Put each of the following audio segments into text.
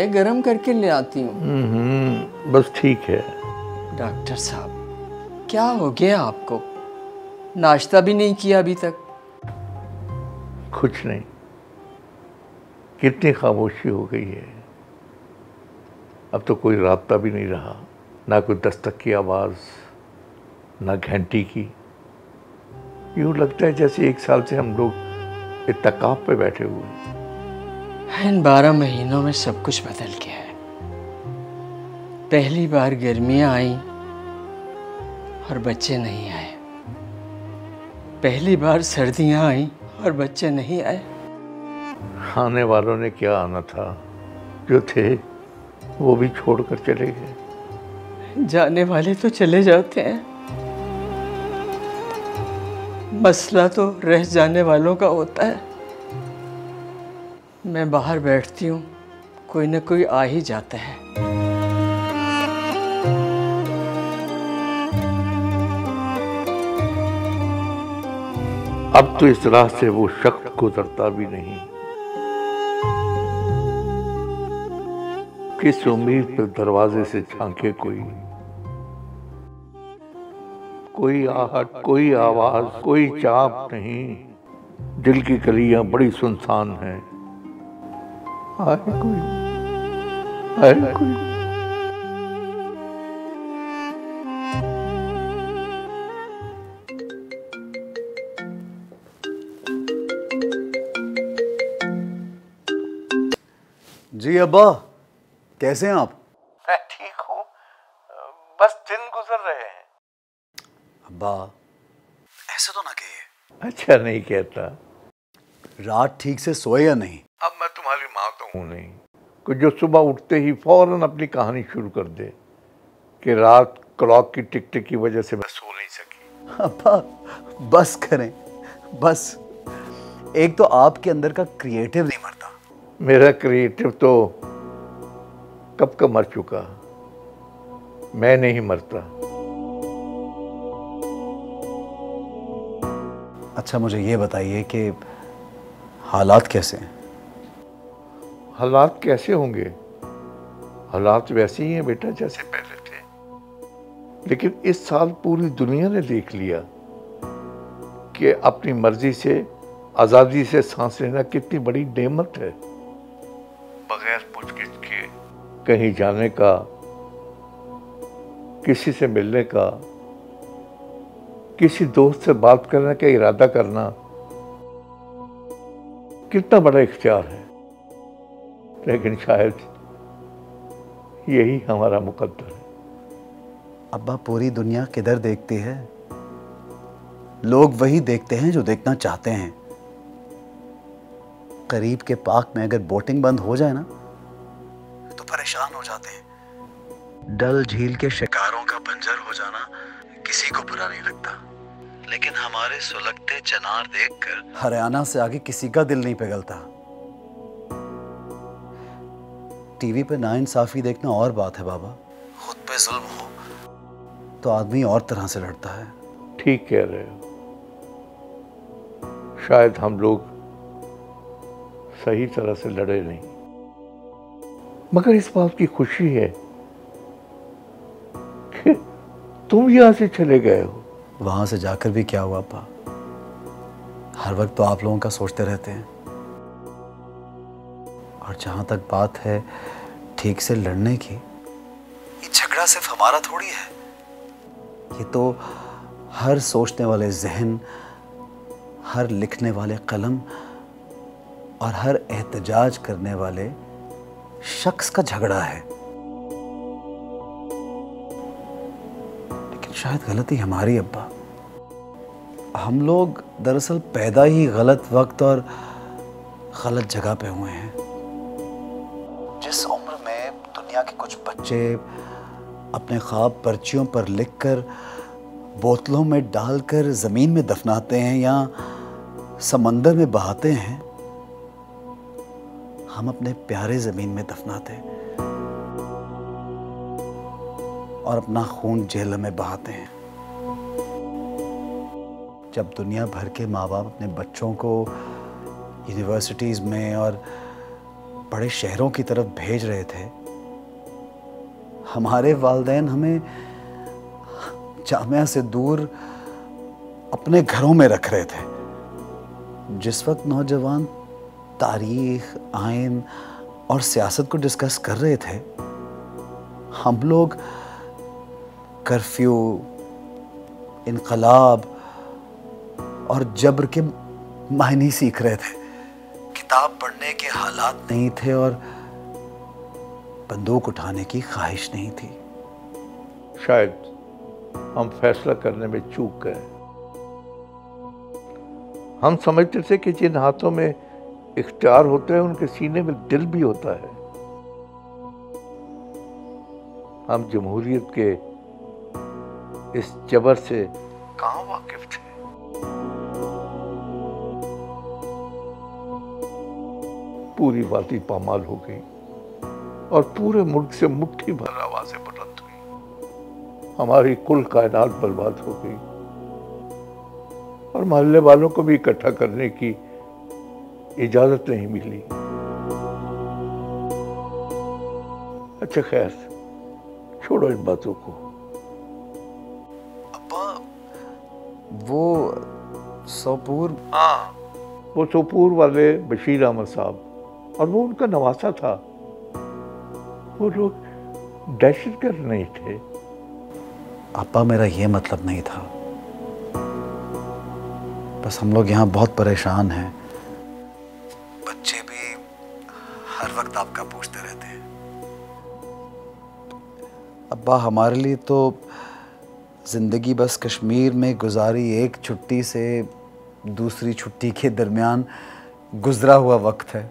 गरम करके ले आती हूँ। बस ठीक है। डॉक्टर साहब, क्या हो गया आपको? नाश्ता भी नहीं किया अभी तक? कुछ नहीं, कितनी खामोशी हो गई है। अब तो कोई राब्ता भी नहीं रहा, ना कोई दस्तक की आवाज़, ना घंटी की। यूँ लगता है जैसे 1 साल से हम लोग इत्तकाफ पे बैठे हुए हैं। इन 12 महीनों में सब कुछ बदल गया है। पहली बार गर्मियाँ आई और बच्चे नहीं आए। पहली बार सर्दियाँ आई और बच्चे नहीं आए। आने वालों ने क्या आना था, जो थे वो भी छोड़कर चले गए। जाने वाले तो चले जाते हैं, मसला तो रह जाने वालों का होता है। मैं बाहर बैठती हूँ, कोई न कोई आ ही जाता है। अब तो इस राह से वो शख्स गुजरता भी नहीं। किस उम्मीद पर दरवाजे से झांके कोई आहट, कोई आवाज, कोई चाप नहीं। दिल की गलियां बड़ी सुनसान हैं। आए कोई, आए कोई। जी अब्बा, कैसे हैं आप? मैं ठीक हूँ, बस दिन गुजर रहे हैं। अब्बा, ऐसे तो ना कहिए। अच्छा नहीं कहता। रात ठीक से सोए या नहीं? अब मैं तुम्हारी माँ तो हूँ नहीं कि जो सुबह उठते ही फौरन अपनी कहानी शुरू कर दे कि रात क्लॉक की टिक टिक की वजह से मैं सो नहीं सकी। अब्बा, बस करें, बस। एक तो आपके अंदर का क्रिएटिव नहीं मरता। मेरा क्रिएटिव तो कब का मर चुका, मैं नहीं मरता। अच्छा, मुझे ये बताइए कि हालात कैसे हैं? हालात कैसे होंगे? हालात वैसे ही हैं बेटा जैसे पहले थे। लेकिन इस साल पूरी दुनिया ने देख लिया कि अपनी मर्जी से आज़ादी से सांस लेना कितनी बड़ी नेमत है। बगैर पूछ-गिछ के कहीं जाने का, किसी से मिलने का, किसी दोस्त से बात करने का इरादा करना कितना बड़ा इख्तियार है। लेकिन शायद यही हमारा मुकद्दर है। अब्बा, पूरी दुनिया किधर देखती है? लोग वही देखते हैं जो देखना चाहते हैं। करीब के पार्क में अगर बोटिंग बंद हो जाए ना, तो परेशान हो जाते हैं। डल झील के शिकारों का बंजर हो जाना किसी को बुरा नहीं लगता, लेकिन हमारे सुलगते चिनार देखकर हरियाणा से आगे किसी का दिल नहीं पिघलता। टीवी पे नाइंसाफी देखना और बात है बाबा। खुद पे जुल्म हो तो आदमी और तरह से लड़ता है। ठीक कह रहे हो। शायद हम लोग सही तरह से लड़े नहीं, मगर इस बात की खुशी है कि तुम यहां से चले गए हो। वहां से जाकर भी क्या हुआ पा? हर वक्त तो आप लोगों का सोचते रहते हैं। और जहां तक बात है ठीक से लड़ने की, ये झगड़ा सिर्फ हमारा थोड़ी है। ये तो हर सोचने वाले जहन, हर लिखने वाले कलम और हर एहतजाज करने वाले शख्स का झगड़ा है। लेकिन शायद गलती हमारी अब्बा। हम लोग दरअसल पैदा ही गलत वक्त और गलत जगह पे हुए हैं। जिस उम्र में दुनिया के कुछ बच्चे अपने ख्वाब पर्चियों पर लिखकर बोतलों में डालकर जमीन में दफनाते हैं या समंदर में बहाते हैं, हम अपने प्यारे जमीन में दफनाते हैं और अपना खून जेल में बहाते हैं। जब दुनिया भर के माँ बाप अपने बच्चों को यूनिवर्सिटीज़ में और बड़े शहरों की तरफ भेज रहे थे, हमारे वालिदैन हमें जामिया से दूर अपने घरों में रख रहे थे। जिस वक्त नौजवान तारीख, आइन और सियासत को डिस्कस कर रहे थे, हम लोग कर्फ्यू, इनकलाब और जबर के मायने सीख रहे थे। किताब पढ़ने के हालात नहीं थे और बंदूक उठाने की ख्वाहिश नहीं थी। शायद हम फैसला करने में चूक गए। हम समझते थे कि जिन हाथों में इख्तियार होता है उनके सीने में दिल भी होता है। हम जमहूरियत के इस जबर से कहाँ वाकिफ थे। पूरी वादी पामाल हो गई और पूरे मुल्क से मुट्ठी भर आवाजें बुलंद हुई। हमारी कुल कायनात बर्बाद हो गई और मोहल्ले वालों को भी इकट्ठा करने की इजाजत नहीं मिली। अच्छा खैर, छोड़ो इन बातों को। अब्बा, वो सोपूर, हाँ, वो सोपूर वाले बशीर अहमद साहब, और वो उनका नवासा था। वो लोग दहशतगर्द नहीं थे। अब्बा, मेरा ये मतलब नहीं था। बस हम लोग यहाँ बहुत परेशान हैं। बच्चे भी हर वक्त आपका पूछते रहते हैं। अब्बा, हमारे लिए तो ज़िंदगी बस कश्मीर में गुजारी एक छुट्टी से दूसरी छुट्टी के दरमियान गुजरा हुआ वक्त है।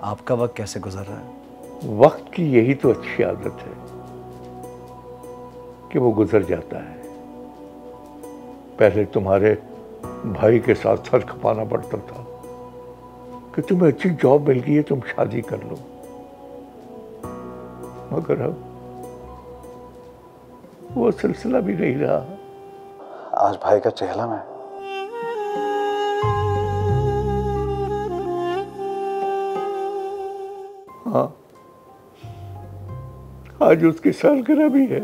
आपका वक्त कैसे गुजर रहा है? वक्त की यही तो अच्छी आदत है कि वो गुजर जाता है। पहले तुम्हारे भाई के साथ सर खपाना पड़ता था कि तुम्हें अच्छी जॉब मिल गई है, तुम शादी कर लो, मगर अब वो सिलसिला भी नहीं रहा। आज भाई का चेहरा में हाँ, आज उसकी सालगिरह भी है।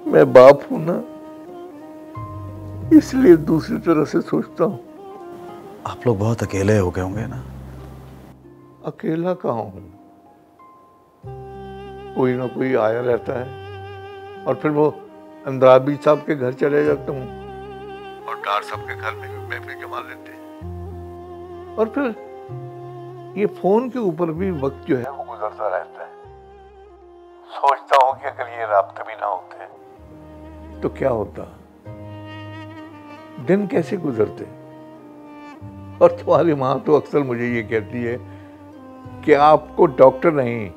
मैं बाप हूं ना, इसलिए दूसरी तरह से सोचता हूं। आप लोग बहुत अकेले हो गए होंगे ना? अकेला कहाँ हूं, कोई ना कोई आया रहता है और फिर वो अंद्राबी साहब के घर चले जाता हूँ और डार साहब के घर में भी महफिल जमा लेते हैं। और फिर ये फोन के ऊपर भी वक्त जो है वो गुजरता रहता है। सोचता हूँ कि अगर ये राब्ते भी ना होते तो क्या होता, दिन कैसे गुजरते। और तुम्हारी माँ तो अक्सर मुझे ये कहती है कि आपको डॉक्टर नहीं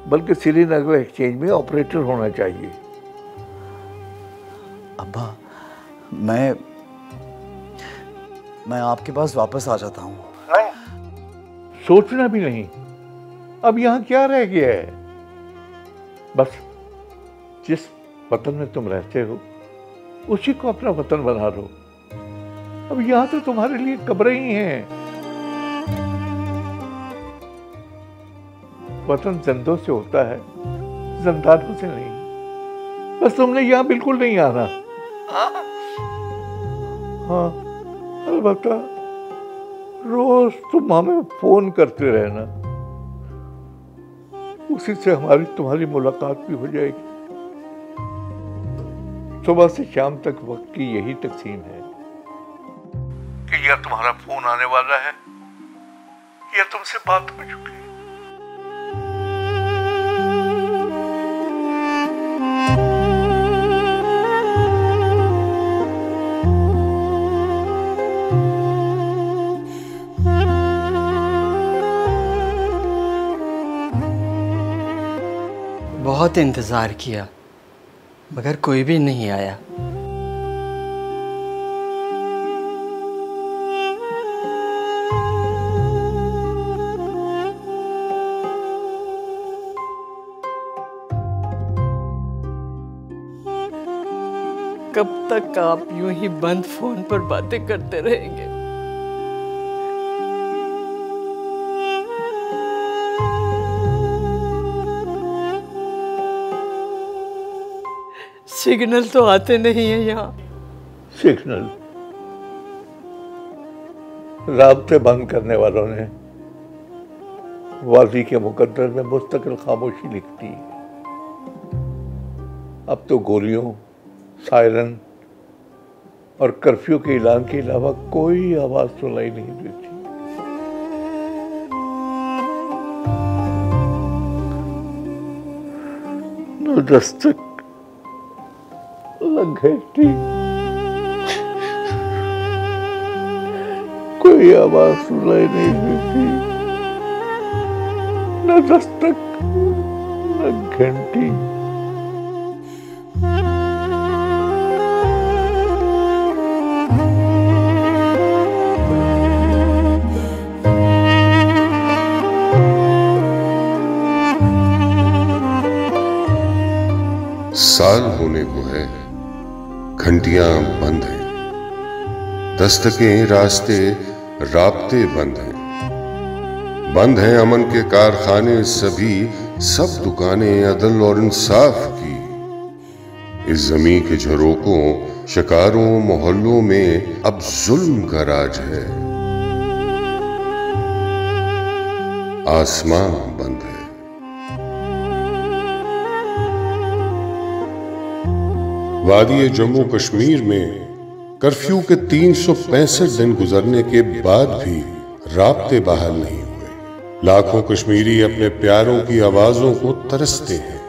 बल्कि श्रीनगर एक्सचेंज में ऑपरेटर होना चाहिए। अब्बा, मैं आपके पास वापस आ जाता हूँ। नहीं, सोचना भी नहीं। अब यहाँ क्या रह गया है? बस जिस वतन में तुम रहते हो उसी को अपना वतन बना लो। अब यहाँ तो तुम्हारे लिए कब्रें ही हैं। वतन जिंदों से होता है, जिंदानों से नहीं। बस तुमने यहाँ बिल्कुल नहीं आना। हाँ, अलबत्ता रोज तुम हमें फोन करते रहना, उसी से हमारी तुम्हारी मुलाकात भी हो जाएगी। सुबह से शाम तक वक्त की यही तकसीम है कि या तुम्हारा फोन आने वाला है या तुमसे बात हो चुकी है। बहुत इंतज़ार किया मगर कोई भी नहीं आया। कब तक आप यूं ही बंद फोन पर बातें करते रहेंगे? सिग्नल तो आते नहीं है यहाँ। सिग्नल? राब्ते बंद करने वालों ने वादी के मुकद्दर में मुस्तकिल खामोशी लिखती है। अब तो गोलियों, सायरन और कर्फ्यू के ऐलान के अलावा कोई आवाज सुनाई नहीं देती। न दस्तक, न घंटी, कोई आवाज सुनाई नहीं देती। न दस्तक, न घंटी। साल होने को है, घंटियां बंद हैं, दस्तकें, रास्ते, राब्ते बंद हैं। बंद हैं अमन के कारखाने सभी, सब दुकानें अदल और इंसाफ की। इस जमीन के झरोकों, शिकारों, मोहल्लों में अब जुल्म का राज है। आसमां बंद है। वादी जम्मू कश्मीर में कर्फ्यू के 365 दिन गुजरने के बाद भी राब्ते बहाल नहीं हुए। लाखों कश्मीरी अपने प्यारों की आवाजों को तरसते हैं।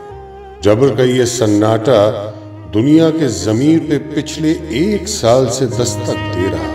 जबर का ये सन्नाटा दुनिया के ज़मीर पे पिछले 1 साल से दस्तक दे रहा है।